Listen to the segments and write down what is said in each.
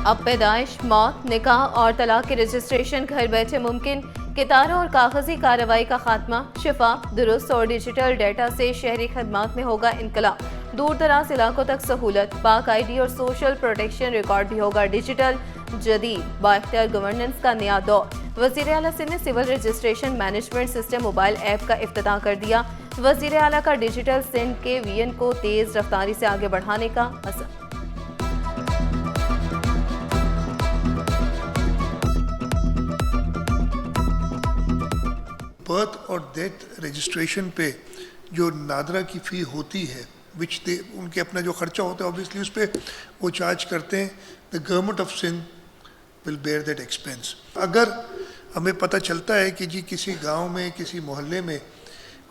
अब पैदाइश, मौत, निकाह और तलाक के रजिस्ट्रेशन घर बैठे मुमकिन। कितारों और कागजी कार्रवाई का खात्मा। शिफा, दुरुस्त और डिजिटल डेटा से शहरी खदमात में होगा इनकलाब। दूर दराज इलाकों तक सहूलत। पाक आईडी और सोशल प्रोटेक्शन रिकॉर्ड भी होगा डिजिटल। जदीद बाइख्तियार गवर्नेंस का नया दौर। वज़ीर आला सिंध ने civil registration management system mobile app का इफ्तिताह कर दिया। वज़ीर आला का डिजिटल सिंध के विजन को तेज रफ्तारी से आगे बढ़ाने का अज़्म। बर्थ और डेथ रजिस्ट्रेशन पे जो नादरा की फ़ी होती है विच दे उनके अपना जो खर्चा होता है ऑब्वियसली उस पर वो चार्ज करते हैं। The government of Sindh will bear that expense. अगर हमें पता चलता है कि जी किसी गांव में किसी मोहल्ले में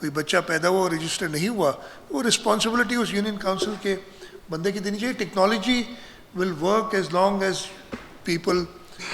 कोई बच्चा पैदा हुआ और रजिस्टर नहीं हुआ, वो रिस्पॉन्सिबिलिटी उस यूनियन काउंसिल के बंदे की देनी चाहिए। Technology will work as long as people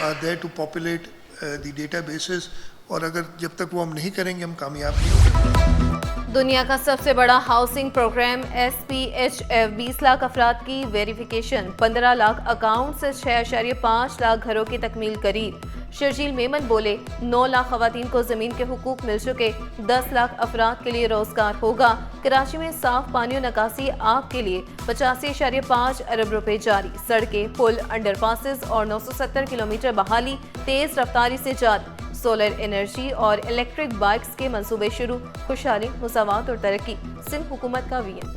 are there to populate the data basis, और अगर जब तक वो हम नहीं करेंगे हम कामयाब नहीं होंगे। दुनिया का सबसे बड़ा हाउसिंग प्रोग्राम SPHF 20 लाख अफराद की वेरिफिकेशन। 15 लाख अकाउंट से 6.5 लाख घरों की तकमील करीब। शर्जील मेमन बोले 9 लाख खवातीन को जमीन के हुकूक मिल चुके। 10 लाख अफराद के लिए रोजगार होगा। कराची में साफ पानी और निकासी आग के लिए 85.5 अरब रुपए जारी। सड़कें, पुल, अंडरपासेस और 970 किलोमीटर बहाली तेज रफ्तारी से जारी। सोलर एनर्जी और इलेक्ट्रिक बाइक्स के मंसूबे शुरू। खुशहाली, मुसावात और तरक्की सिंध हुकूमत का विजन।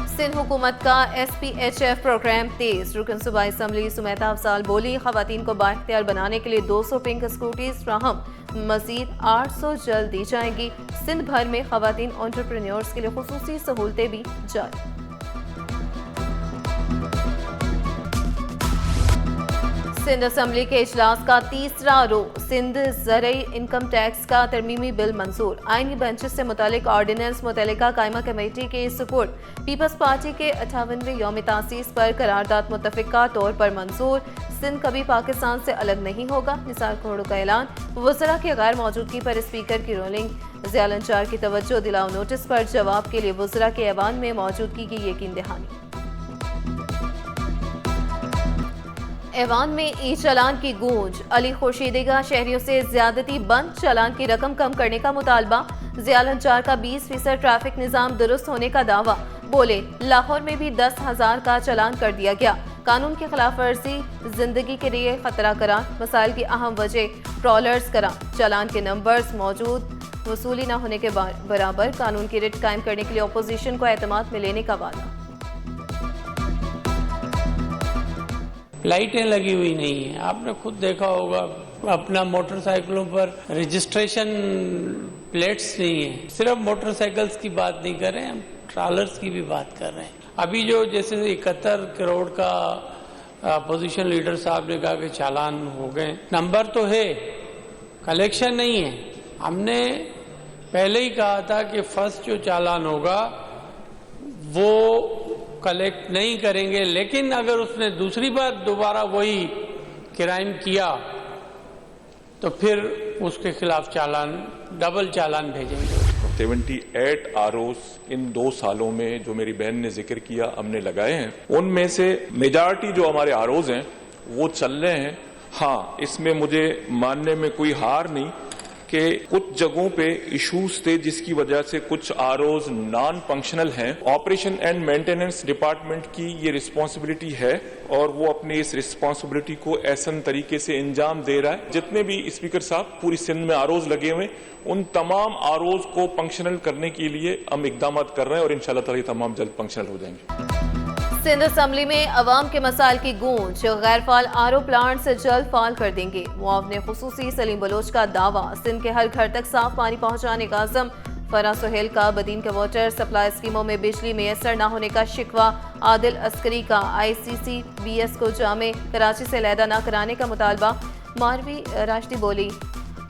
सिंध हुकूमत का SPHF प्रोग्राम तेज। रुकन सूबाई असम्बली सुमेता अफजाल बोली खवातीन को बाइख्तियार बनाने के लिए 200 पिंक स्कूटीज फ्राहम। मजीद 800 जल्द दी जाएंगी। सिंध भर में खवातीन एंटरप्रेन्योर्स के लिए खुसूसी सहूलतें भी जारी। सिंध असम्बली के इजलास का तीसरा रोज। सिंध ज़रई इनकम टैक्स का तरमीमी बिल मंजूर। आईनी बेंचेस से मुतालिक ऑर्डिनेंस मुतल्लिका कायमा कमेटी के सुपुर्द। पीपल्स पार्टी के 58वें यौम तासीस पर करारदाद मुत्तफिका तौर पर मंजूर। सिंध कभी पाकिस्तान से अलग नहीं होगा। निसार कोहड़ो का ऐलान। वज़रा की गैर मौजूदगी पर स्पीकर की रोलिंग। ज़ियाल अंचार की तवज्जो दिलाओ नोटिस पर जवाब के लिए वज़रा के ऐवान में मौजूदगी की यकीन दहानी। ऐवान में ई चालान की गूंज। अली खुर्शीदी का शहरियों से ज्यादती बंद चालान की रकम कम करने का मुतालबा। ज़ियाल अंचार का 20% ट्रैफिक निजाम दुरुस्त होने का दावा। बोले लाहौर में भी 10,000 का चालान कर दिया गया। कानून की खिलाफ वर्जी जिंदगी के लिए खतरा करार। मसाइल की अहम वजह ट्रॉलर्स करार। चालान के नंबर्स मौजूद वसूली न होने के बराबर। कानून की रिट कायम करने के लिए अपोजिशन को एतमाद में लेने का वादा। लाइटें लगी हुई नहीं है। आपने खुद देखा होगा अपना मोटरसाइकिलों पर रजिस्ट्रेशन प्लेट्स नहीं है। सिर्फ मोटरसाइकिल्स की बात नहीं कर रहे हैं, हम ट्रॉलर्स की भी बात कर रहे हैं। अभी जो जैसे 71 करोड़ का अपोजिशन लीडर साहब ने कहा कि चालान हो गए, नंबर तो है, कलेक्शन नहीं है। हमने पहले ही कहा था कि फर्स्ट जो चालान होगा वो कलेक्ट नहीं करेंगे, लेकिन अगर उसने दूसरी बार दोबारा वही क्राइम किया तो फिर उसके खिलाफ चालान, डबल चालान भेजेंगे। 78 ROs इन 2 सालों में जो मेरी बहन ने जिक्र किया हमने लगाए हैं। उनमें से मेजॉरिटी जो हमारे ROs हैं वो चल रहे हैं। हाँ, इसमें मुझे मानने में कोई हार नहीं कि कुछ जगहों पे इश्यूज थे जिसकी वजह से कुछ ROs नॉन फंक्शनल हैं। ऑपरेशन एंड मेंटेनेंस डिपार्टमेंट की ये रिस्पांसिबिलिटी है और वो अपनी इस रिस्पांसिबिलिटी को ऐसन तरीके से अंजाम दे रहा है। जितने भी स्पीकर साहब पूरी सिंध में ROs लगे हुए, उन तमाम ROs को फंक्शनल करने के लिए हम इकदाम कर रहे हैं और इंशाल्लाह ताला ये तमाम जल्द फंक्शनल हो जाएंगे। सिंध असम्बली में अवाम के मसाइल की गूंज। गैर फाल RO प्लांट से जल्द फाल कर देंगे। मुआवने खुसूसी सलीम बलोच का दावा। सिंध के हर घर तक साफ पानी पहुंचाने का अज़म। फरा सुहेल का बदीन के वाटर सप्लाई स्कीमों में बिजली मैसर न होने का शिकवा। आदिल अस्करी का ICCBS को जामे कराची से अलहदा न कराने का मुतालबा। मारवी राशदी बोली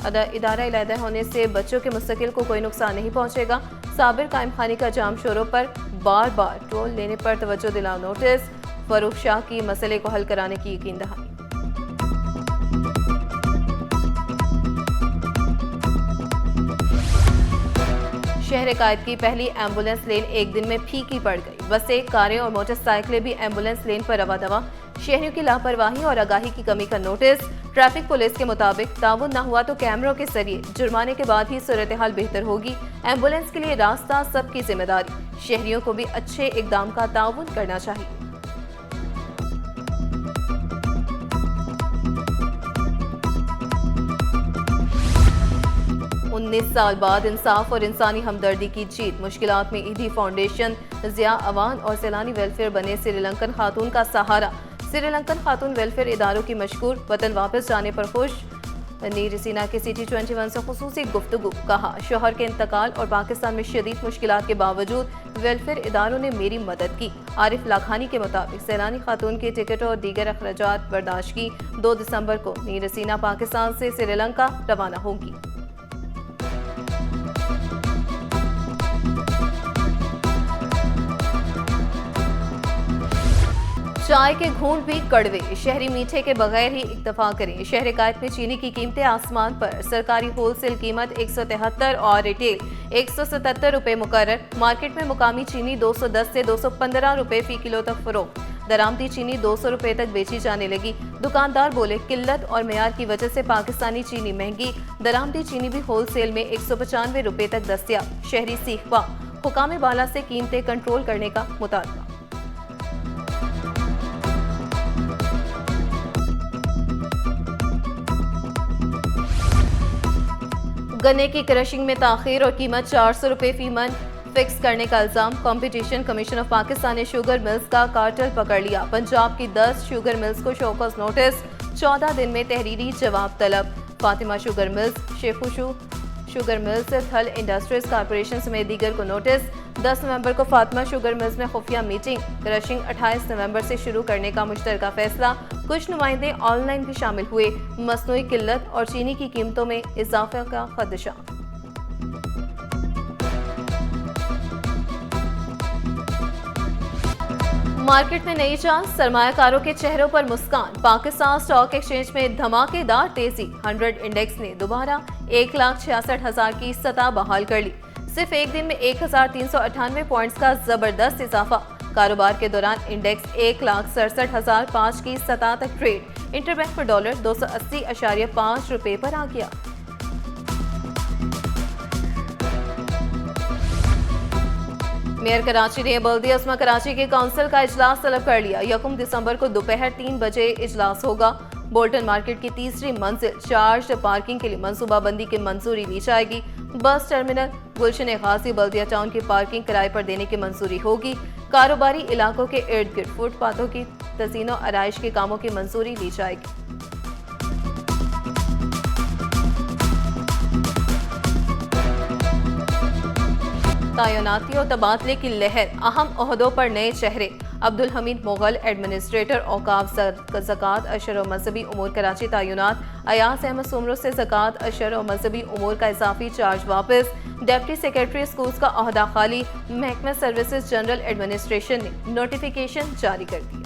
इदारा अलहदा होने से बच्चों के मुस्तकिल को कोई नुकसान नहीं पहुंचेगा। साबिर कायम खानी का जाम शोरों पर बार बार टोल लेने पर तवज्जो दिलाओ नोटिस। फरूख शाह की मसले को हल कराने की यकीन दहानी। शहर कायद की पहली एम्बुलेंस लेन एक दिन में फीकी पड़ गई। बसें, कारें और मोटरसाइकिलें भी एम्बुलेंस लेन पर रवा दवा। शहरियों की लापरवाही और आगाही की कमी का नोटिस। ट्रैफिक पुलिस के मुताबिक ताउन न हुआ तो कैमरों के जरिए जुर्माने के बाद ही सूरत हाल बेहतर होगी। एम्बुलेंस के लिए रास्ता सबकी जिम्मेदारी। शहरियों को भी अच्छे इकदाम का ताउन करना चाहिए। 19 साल बाद इंसाफ और इंसानी हमदर्दी की जीत। मुश्किलात में ईदी फाउंडेशन, जिया अवान और सैलानी वेलफेयर बने श्रीलंकन खातून का सहारा। श्रीलंकन खातून वेलफेयर इदारों की मशकूर। वतन वापस जाने पर खुश। नीर रसीना के सिटी 21 से खुसूसी गुफ्तगू। कहा, शोहर के इंतकाल और पाकिस्तान में शदीद मुश्किलात के बावजूद वेलफेयर इदारों ने मेरी मदद की। आरिफ लाखानी के मुताबिक सैलानी खातून के टिकट और दीगर अखराजात बर्दाश्त की। 2 दिसंबर को नीर रसीना पाकिस्तान से श्रीलंका रवाना होगी। चाय के घूंट भी कड़वे। शहरी मीठे के बगैर ही इक्तफा करें। शहर कायद में चीनी की कीमतें आसमान पर। सरकारी होलसेल कीमत 173 और रिटेल 177 रुपए मुकर्रर। मार्केट में मुकामी चीनी 210 से 215 रुपए फी किलो तक फरोख्त। दरामदी चीनी 200 रुपए तक बेची जाने लगी। दुकानदार बोले, किल्लत और मेयार की वजह से पाकिस्तानी चीनी महंगी। दरामदी चीनी भी होलसेल में 195 रुपए तक दस्तियाब। शहरी सीखवा। हुकाम बाला से कीमतें कंट्रोल करने का मुतालबा। गन्ने की क्रशिंग में ताखीर और कीमत 400 रुपए फी मन फिक्स करने का इल्जाम। कंपटीशन कमीशन ऑफ पाकिस्तान ने शुगर मिल्स का कार्टेल पकड़ लिया। पंजाब की 10 शुगर मिल्स को शोकॉज नोटिस। 14 दिन में तहरीरी जवाब तलब। Fatima sugar mills, Sheikhoo sugar mills, Thal industries corporation समेत दीगर को नोटिस। 10 नवंबर को फातिमा शुगर मिल्स में खुफिया मीटिंग। क्रशिंग 28 नवंबर से शुरू करने का मुश्तरका फैसला। कुछ नुमाइंदे ऑनलाइन भी शामिल हुए। मसनूई किल्लत और चीनी की कीमतों में इजाफे का खदशा। मार्केट में नई चांस। सरमायाकारों के चेहरों पर मुस्कान। पाकिस्तान स्टॉक एक्सचेंज में धमाकेदार तेजी। 100 इंडेक्स ने दोबारा 1,66,000 की सतह बहाल कर ली। सिर्फ एक दिन में 1,398 पॉइंट्स का जबरदस्त इजाफा। कारोबार के दौरान इंडेक्स 1,67,005 की सतह तक ट्रेड। इंटरबैंक पर डॉलर 280.5 रुपए पर आ गया। मेयर कराची ने बल्दिया उस्मा कराची के काउंसिल का इजलास तलब कर लिया। 1 दिसंबर को दोपहर 3 बजे इजलास होगा। बोल्टन मार्केट की तीसरी मंजिल चार्ज पार्किंग के लिए मंसूबाबंदी की मंजूरी ली जाएगी। बस टर्मिनल, गुलशन गाजी, बल्दिया टाउन की पार्किंग किराए पर देने की मंजूरी होगी। कारोबारी इलाकों के इर्द गिर्द फुटपाथों की तज़ीनो आराइश के कामों की मंजूरी ली जाएगी। तैनाती और तबादले की लहर। अहम ओहदों पर नए चेहरे। अब्दुल हमीद मुगल एडमिनिस्ट्रेटर औकाफ ज़कात अशर और मजहबी उमूर कराची तैनात। अयाज अहमद सुमरो से ज़कात अशर और मजहबी उमूर का इजाफी चार्ज वापस। डिप्टी सेक्रेटरी स्कूल्स का ओहदा खाली। महकमा सर्विसेज जनरल एडमिनिस्ट्रेशन ने नोटिफिकेशन जारी कर दी।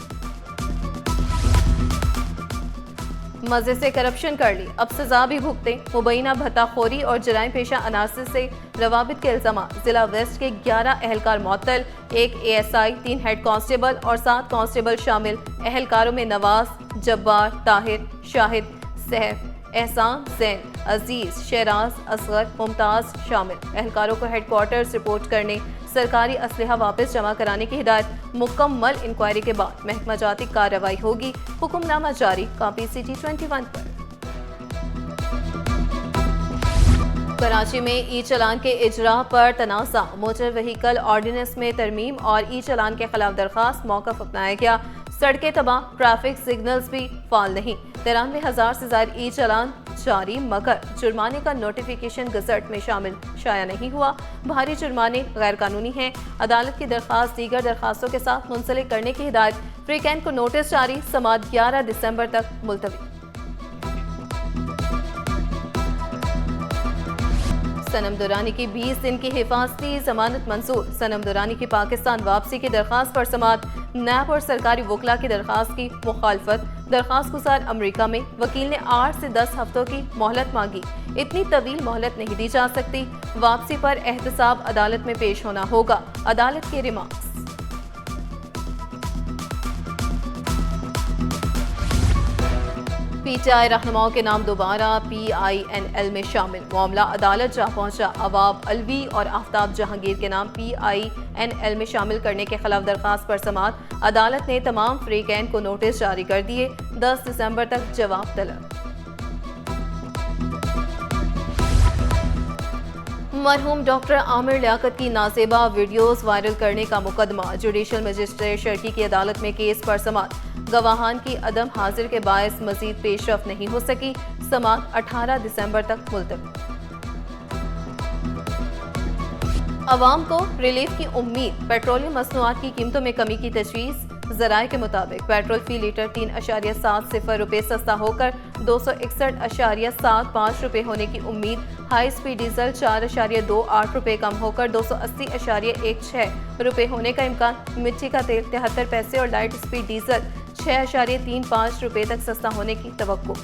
मजे से करप्शन कर ली, अब सजा भी भुगते। मुबैना भत्ताखोरी और जराइम पेशा अनासर से रवाबित के इल्जाम। जिला वेस्ट के 11 एहलकार मुअत्तल। 1 ASI, 3 हेड कांस्टेबल और 7 कांस्टेबल शामिल। एहलकारों में नवाज, जब्बार, ताहिर, शाहिद, सहफ, एहसान, जैन, अजीज, शहराज, असगर, मुमताज शामिल। एहलकारों को हेडक्वार्टर्स रिपोर्ट करने, सरकारी असलहा वापस जमा कराने की हिदायत। मुकम्मल इंक्वायरी के बाद महकमा जाती कार्रवाई होगी। हुक्मनामा जारी। कॉपी सिटी 21 पर। कराची में ई चलान के इजरा पर तनाज़ा। मोटर व्हीकल ऑर्डिनेंस में तरमीम और ई चलान के खिलाफ दरखास्त मौक़िफ़ अपनाया गया। सड़कें तबाह, ट्रैफिक सिग्नल्स भी फाल नहीं। 93,000 से ज्यादा ई चलान जारी, मगर जुर्माने का नोटिफिकेशन गजट में शामिल शाया नहीं हुआ। भारी जुर्माने गैर कानूनी हैं। अदालत की दरखास्त दीगर दरखास्तों के साथ मुंसलिक करने की हिदायत। फ्रीकैन को नोटिस जारी। समाअत 11 दिसंबर तक मुलतवी। सनम दुरानी की 20 दिन की हिफाजती जमानत मंजूर। सनम दुरानी की पाकिस्तान वापसी की दरखास्त पर समाअत। नैब और सरकारी वकला की दरखास्त की मुखालफत। दरखास्त गुजार अमरीका में। वकील ने 8 से 10 हफ्तों की मोहलत मांगी। इतनी तवील मोहलत नहीं दी जा सकती। वापसी पर एहतसाब अदालत में पेश होना होगा। अदालत के रिमार्क्स। पीटीआई रहनुमाओं के नाम दोबारा PINL में शामिल। मामला अदालत जा पहुंचा। अवाब अलवी और आफ्ताब जहांगीर के नाम PINL में शामिल करने के खिलाफ दरखास्त पर समाअत। अदालत ने तमाम फ्रीकैन को नोटिस जारी कर दिए। 10 दिसंबर तक जवाब तलब। मरहूम डॉक्टर आमिर लियाकत की नाजेबा वीडियोस वायरल करने का मुकदमा। जुडिशल मजिस्ट्रेट शर्की की अदालत में केस पर समाअत। गवाहान की अदम हाजिर के बायस मजीद पेशरफ नहीं हो सकी। समाअत 18 दिसंबर तक मुलतवी। अवाम को रिलीफ की उम्मीद। पेट्रोलियम मसनूआत की कीमतों में कमी की तजवीज़। ज़राए के मुताबिक पेट्रोल फी लीटर 3.70 रुपये सस्ता होकर 261.75 रुपये होने की उम्मीद। हाई स्पीड डीजल 4.28 रुपये कम होकर 280.16 रुपये होने का इम्कान। मिट्टी का तेल 73 पैसे और लाइट स्पीड डीजल 6.35 रुपये तक सस्ता होने की तवक्को।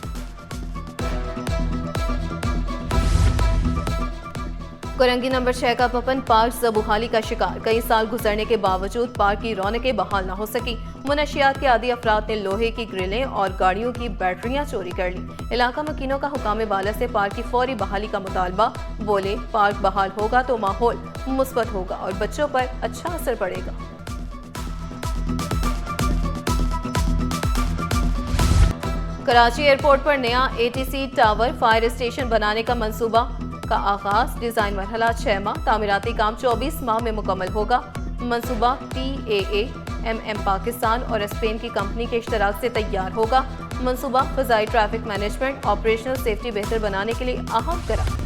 कोरंगी नंबर 6 का पपन पार्क ज़बूहाली का शिकार। कई साल गुजरने के बावजूद पार्क की रौनकें बहाल न हो सकी। मुनशियात के आदी अफराद ने लोहे की ग्रिलें और गाड़ियों की बैटरियां चोरी कर ली। इलाका मकीनों का हुकाम बाला से पार्क की फौरी बहाली का मुतालबा। बोले पार्क बहाल होगा तो माहौल मुस्बत होगा और बच्चों पर अच्छा असर पड़ेगा। कराची एयरपोर्ट पर नया ATC टावर फायर स्टेशन बनाने का मंसूबा का आगाज। डिजाइन मरहला 6 माह, तामीराती काम 24 माह में मुकम्मल होगा। मंसूबा PAAMM पाकिस्तान और स्पेन की कंपनी के इश्तराक से तैयार होगा। मंसूबा फ़ज़ाई ट्रैफिक मैनेजमेंट, ऑपरेशनल सेफ्टी बेहतर बनाने के लिए अहम करार।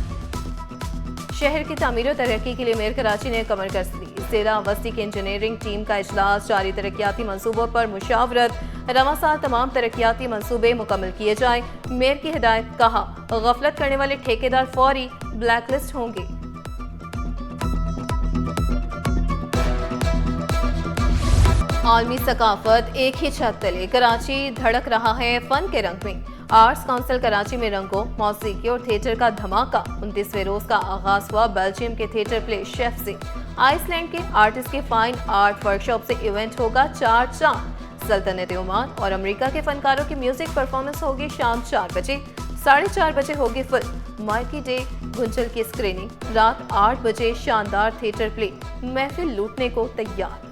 शहर की तामीर और तरक्की के लिए मेयर कराची ने कमर कस दी। जिला वस्ती की इंजीनियरिंग टीम का इजलास। जारी तरक्याती मंसूबों पर मुशावरत। रवां साल तमाम तरक्याती मंसूबे मुकम्मल किए जाएं। मेयर की हिदायत। कहा गफलत करने वाले ठेकेदार फौरी ब्लैकलिस्ट होंगे। आलमी सकाफत एक ही छत तले। कराची धड़क रहा है फन के रंग में। आर्ट्स काउंसिल कराची में रंगों, मौसीकी और थिएटर का धमाका। 29वें रोज का आगाज हुआ बेल्जियम के थिएटर प्ले शेफ से। आइसलैंड के आर्टिस्ट के फाइन आर्ट वर्कशॉप से इवेंट होगा 4 चांद। सल्तनत ओमान और अमेरिका के फनकारों की म्यूजिक परफॉर्मेंस होगी शाम 4 बजे। 4:30 बजे होगी फिल्म मार्की डे गुंजल की स्क्रीनिंग। रात 8 बजे शानदार थिएटर प्ले महफिल लूटने को तैयार।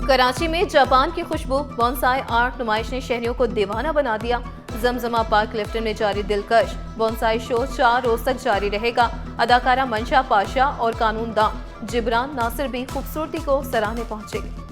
कराची में जापान की खुशबू बोनसाई आर्ट नुमाइश ने शहरियों को दीवाना बना दिया। जमजमा पार्क क्लिफ्टन में जारी दिलकश बोनसाई शो 4 रोज तक जारी रहेगा। अदाकारा मंशा पाशा और कानून दाम जिब्रान नासिर भी खूबसूरती को सराहने पहुंचे।